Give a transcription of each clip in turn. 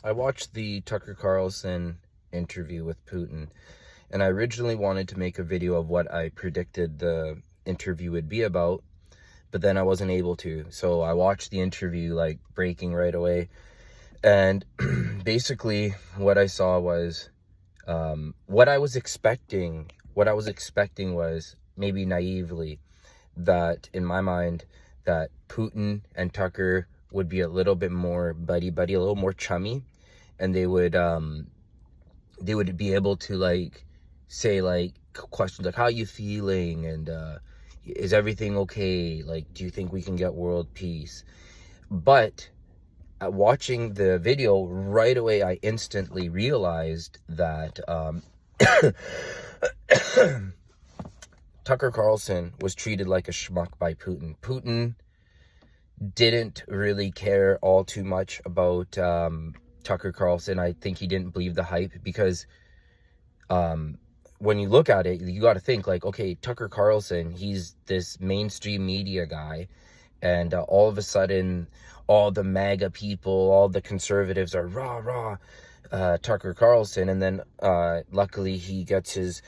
I watched the Tucker Carlson interview with Putin, and I originally wanted to make a video of what I predicted the interview would be about, but then I wasn't able to. So I watched the interview like breaking right away, and basically what I saw was what I was expecting. What I was expecting was, maybe naively, that in my mind, that Putin and Tucker would be a little bit more buddy-buddy, a little more chummy, and they would be able to like say like questions like, how you feeling, and is everything okay, like, do you think we can get world peace? But watching the video right away, I instantly realized that Tucker Carlson was treated like a schmuck by Putin. Putin didn't really care all too much about Tucker Carlson. I think he didn't believe the hype, because when you look at it, you got to think like, okay, Tucker Carlson, he's this mainstream media guy, and all of a sudden, all the MAGA people, all the conservatives are rah, Tucker Carlson. And then luckily he gets his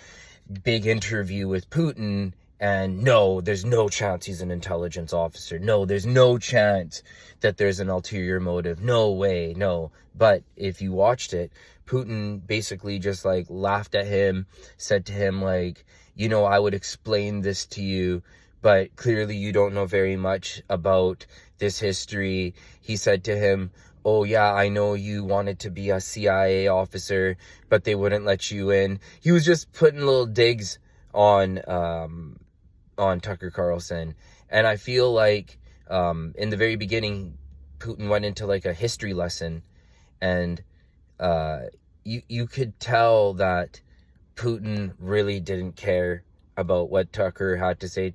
big interview with Putin, and no, there's no chance he's an intelligence officer. No, there's no chance that there's an ulterior motive. No way, no. But if you watched it, Putin basically just like laughed at him, said to him like, I would explain this to you, but clearly you don't know very much about this history. He said to him, oh yeah, I know you wanted to be a CIA officer, but they wouldn't let you in. He was just putting little digs on Tucker Carlson. And I feel like in the very beginning, Putin went into like a history lesson, and you could tell that Putin really didn't care about what Tucker had to say.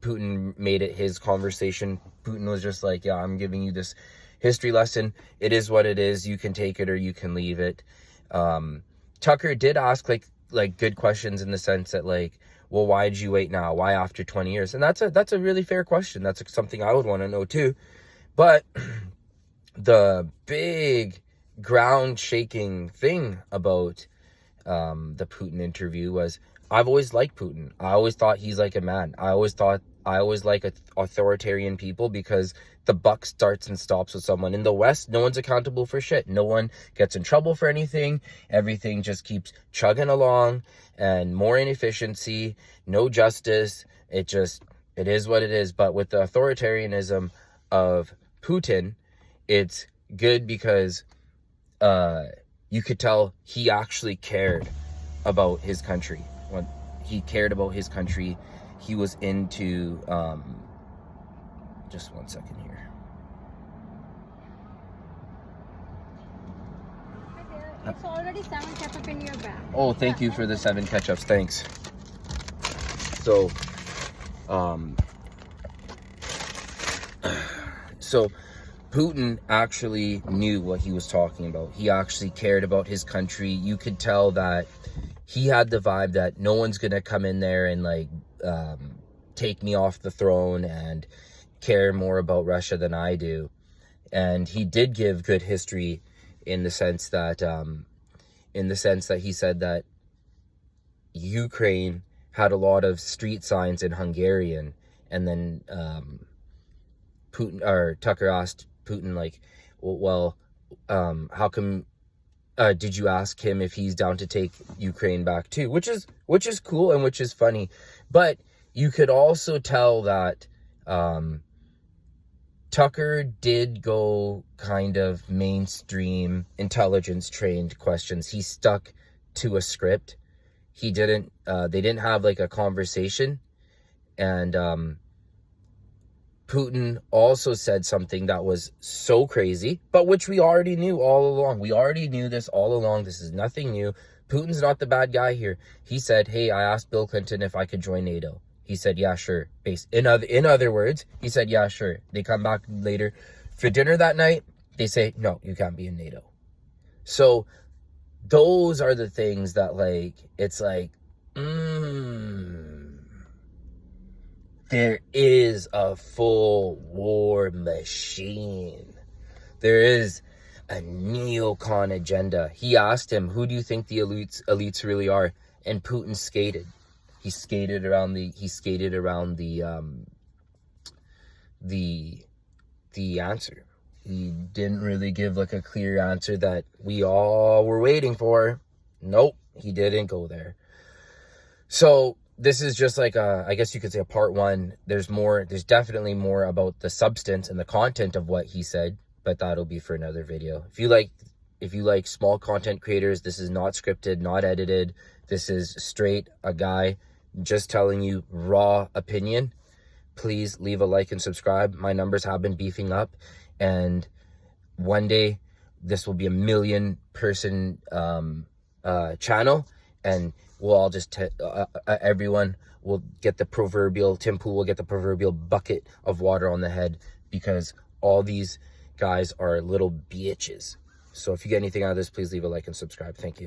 Putin made it his conversation. Putin was just like, yeah, I'm giving you this history lesson. It is what it is. You can take it or you can leave it. Tucker did ask like good questions, in the sense that like, well, why did you wait now? Why after 20 years? And that's a really fair question. That's something I would want to know too. But the big ground shaking thing about the Putin interview was, I've always liked Putin. I always thought he's like a man. I always like authoritarian people, because the buck starts and stops with someone. In the West, no one's accountable for shit. No one gets in trouble for anything. Everything just keeps chugging along, and more inefficiency, no justice. It is what it is. But with the authoritarianism of Putin, it's good, because you could tell he actually cared about his country. When he cared about his country, he was into just one second here. It's already 7 ketchup in your bag. Oh, thank you for the 7 ketchups. Thanks. So Putin actually knew what he was talking about. He actually cared about his country. You could tell that he had the vibe that no one's gonna come in there and like take me off the throne and care more about Russia than I do. And he did give good history, in the sense that he said that Ukraine had a lot of street signs in Hungarian, and then Tucker asked Putin like, well, how come? Did you ask him if he's down to take Ukraine back too? Which is cool and which is funny, but you could also tell that Tucker did go kind of mainstream intelligence trained questions. He stuck to a script. He didn't. They didn't have like a conversation, and Putin also said something that was so crazy, but which we already knew all along. We already knew this all along. This is nothing new. Putin's not the bad guy here. He said, hey, I asked Bill Clinton if I could join NATO. He said, yeah, sure. In other words, he said, yeah, sure. They come back later for dinner that night. They say, no, you can't be in NATO. So those are the things that like, it's like, there is a full war machine. There is a neocon agenda. He asked him, who do you think the elites really are? And Putin skated. He skated around the answer. He didn't really give like a clear answer that we all were waiting for. Nope, he didn't go there. So this is just like I guess you could say a part one. There's definitely more about the substance and the content of what he said, but that'll be for another video. If you like small content creators, this is not scripted, not edited. This is straight a guy just telling you raw opinion. Please leave a like and subscribe. My numbers have been beefing up, and one day this will be a 1 million person channel, and we'll all just everyone will get the proverbial, Tim Pool will get the proverbial bucket of water on the head, because all these guys are little bitches. So if you get anything out of this, please leave a like and subscribe. Thank you.